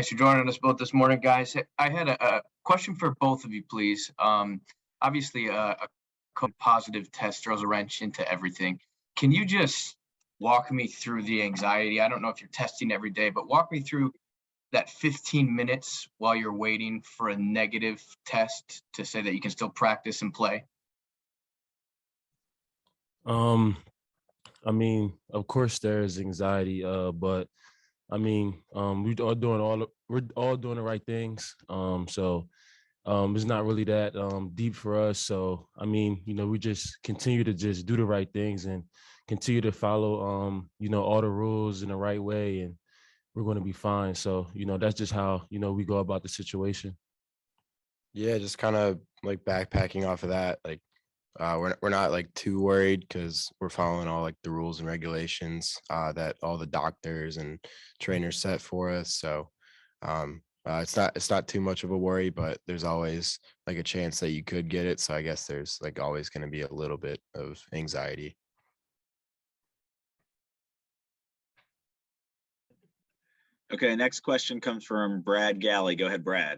Thanks for joining us both this morning, guys. I had a question for both of you, please. Obviously, a positive test throws a wrench into everything. Can you just walk me through the anxiety? I don't know if you're testing every day, but walk me through that 15 minutes while you're waiting for a negative test to say that you can still practice and play. I mean, of course there is anxiety, but I mean, we're all doing the right things. So it's not really that deep for us. So I mean, we just continue to just do the right things and continue to follow all the rules in the right way, and we're going to be fine. So that's just how we go about the situation. Yeah, just kind of like backpacking off of that. Like we're not like too worried because we're following all like the rules and regulations that all the doctors and trainers set for us. So it's not too much of a worry, but there's always like a chance that you could get it. So I guess there's like always going to be a little bit of anxiety. Okay, next question comes from Brad Galley. Go ahead, Brad.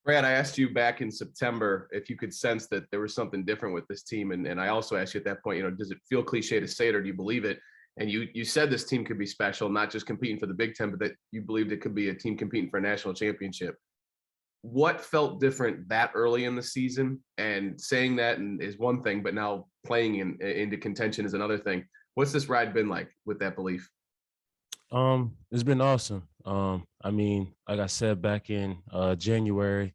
Brad, I asked you back in September if you could sense that there was something different with this team. And I also asked you at that point, does it feel cliche to say it or do you believe it? And you said this team could be special, not just competing for the Big Ten, but that you believed it could be a team competing for a national championship. What felt different that early in the season? And saying that is one thing, but now playing into contention is another thing. What's this ride been like with that belief? It's been awesome. I mean, like I said back in January,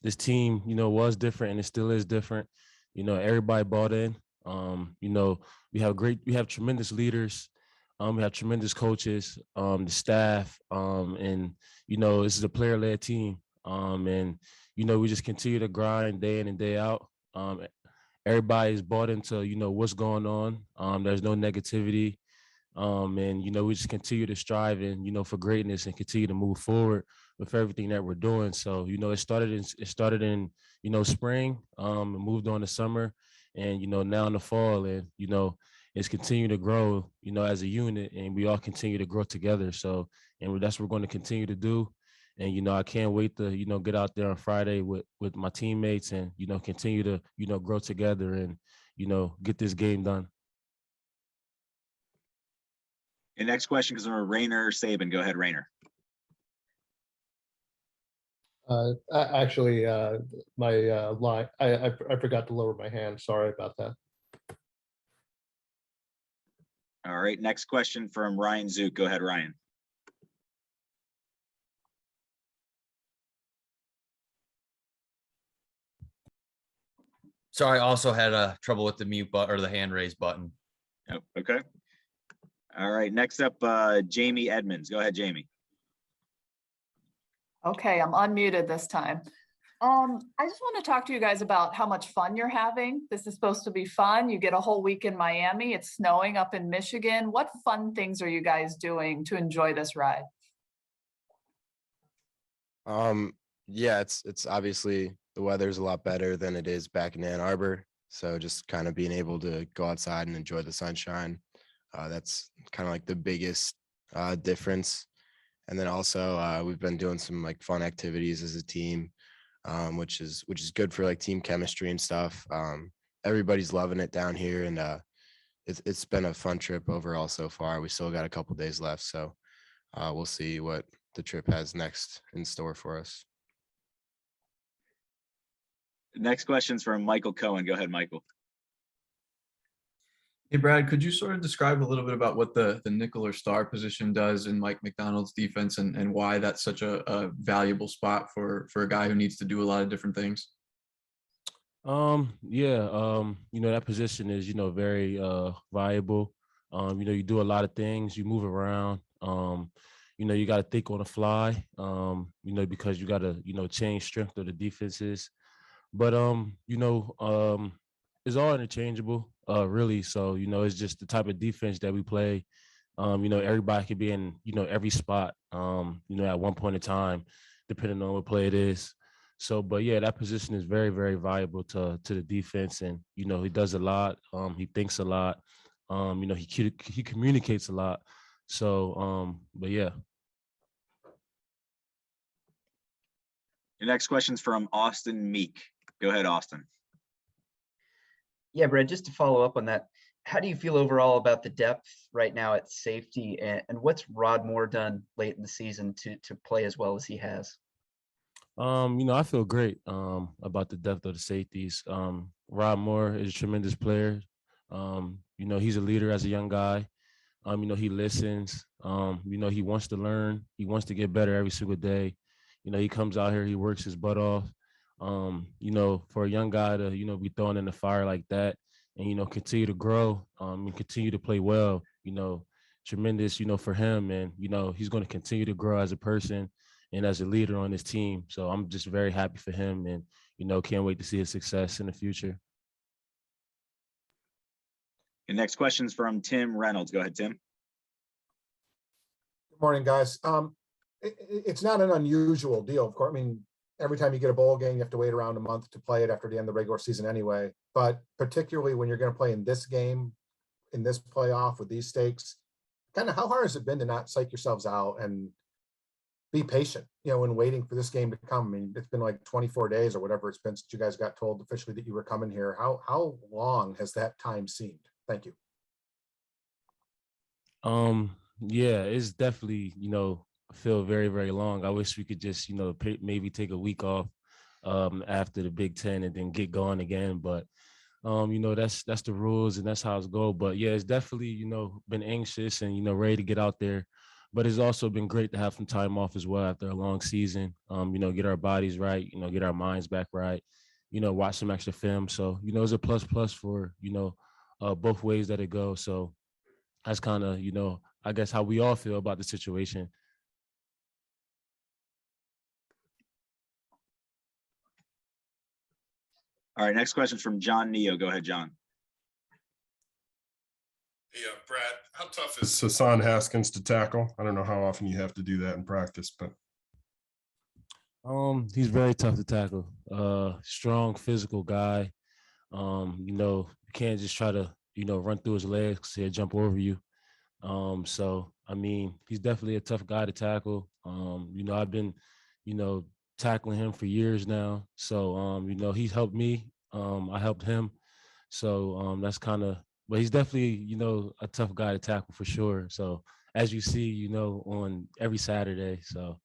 this team, was different and it still is different. Everybody bought in. We have tremendous leaders. We have tremendous coaches, the staff, and this is a player-led team. And we just continue to grind day in and day out. Everybody's bought into what's going on. There's no negativity. And we just continue to strive and for greatness and continue to move forward with everything that we're doing. So it started in spring, and moved on to summer, and now in the fall, and it's continued to grow as a unit, and we all continue to grow together. So and that's what we're going to continue to do. And I can't wait to get out there on Friday with my teammates and continue to grow together and get this game done. Your next question comes from Rainer Saban. Go ahead, Rainer. Actually, my line, I forgot to lower my hand. Sorry about that. All right, next question from Ryan Zook. Go ahead, Ryan. Sorry, I also had trouble with the mute button or the hand raise button. Oh, okay. All right, next up, Jamie Edmonds. Go ahead, Jamie. Okay, I'm unmuted this time. I just want to talk to you guys about how much fun you're having. This is supposed to be fun. You get a whole week in Miami. It's snowing up in Michigan. What fun things are you guys doing to enjoy this ride? Yeah, it's obviously the weather's a lot better than it is back in Ann Arbor. So just kind of being able to go outside and enjoy the sunshine. That's kind of like the biggest difference. And then also we've been doing some like fun activities as a team, which is good for like team chemistry and stuff. Everybody's loving it down here, and it's been a fun trip overall so far. We still got a couple days left, so we'll see what the trip has next in store for us. Next question's from Michael Cohen. Go ahead, Michael. Hey, Brad, could you sort of describe a little bit about what the nickel or star position does in Mike McDonald's defense and why that's such a valuable spot for a guy who needs to do a lot of different things? That position is, very valuable. You do a lot of things, you move around, you got to think on the fly, because you got to, change strength of the defenses. But, it's all interchangeable, really. So, it's just the type of defense that we play. Everybody could be in, every spot, at one point in time, depending on what play it is. So, but yeah, that position is very, very valuable to the defense. And, he does a lot. He thinks a lot. He communicates a lot. So, but yeah. Your next question's from Austin Meek. Go ahead, Austin. Yeah, Brad, just to follow up on that, how do you feel overall about the depth right now at safety, and what's Rod Moore done late in the season to play as well as he has? I feel great about the depth of the safeties. Rod Moore is a tremendous player. He's a leader as a young guy. He listens. He wants to learn. He wants to get better every single day. He comes out here, he works his butt off. For a young guy to, be thrown in the fire like that and, continue to grow and continue to play well, tremendous, for him. And, he's going to continue to grow as a person and as a leader on this team. So I'm just very happy for him and, can't wait to see his success in the future. Your next question's from Tim Reynolds. Go ahead, Tim. Good morning, guys. It's not an unusual deal, of course. I mean, every time you get a bowl game, you have to wait around a month to play it after the end of the regular season anyway. But particularly when you're going to play in this game, in this playoff with these stakes, kind of how hard has it been to not psych yourselves out and be patient, when waiting for this game to come? I mean, it's been like 24 days or whatever it's been since you guys got told officially that you were coming here. How long has that time seemed? Thank you. Yeah, it's definitely, feel very, very long. I wish we could just, maybe take a week off after the Big Ten and then get going again. But, that's the rules and that's how it's go. But yeah, it's definitely, been anxious and, ready to get out there. But it's also been great to have some time off as well after a long season, get our bodies right, get our minds back right, watch some extra film. So, it's a plus for, both ways that it goes. So that's kind of, I guess how we all feel about the situation. All right, next question from John Neo. Go ahead, John. Yeah, Brad, how tough is Hassan Haskins to tackle? I don't know how often you have to do that in practice, but he's very tough to tackle. Strong, physical guy. You can't just try to, run through his legs, he'll jump over you. So I mean, he's definitely a tough guy to tackle. I've been, tackling him for years now. So he's helped me. I helped him. So that's kind of, but he's definitely, a tough guy to tackle for sure. So as you see, on every Saturday. So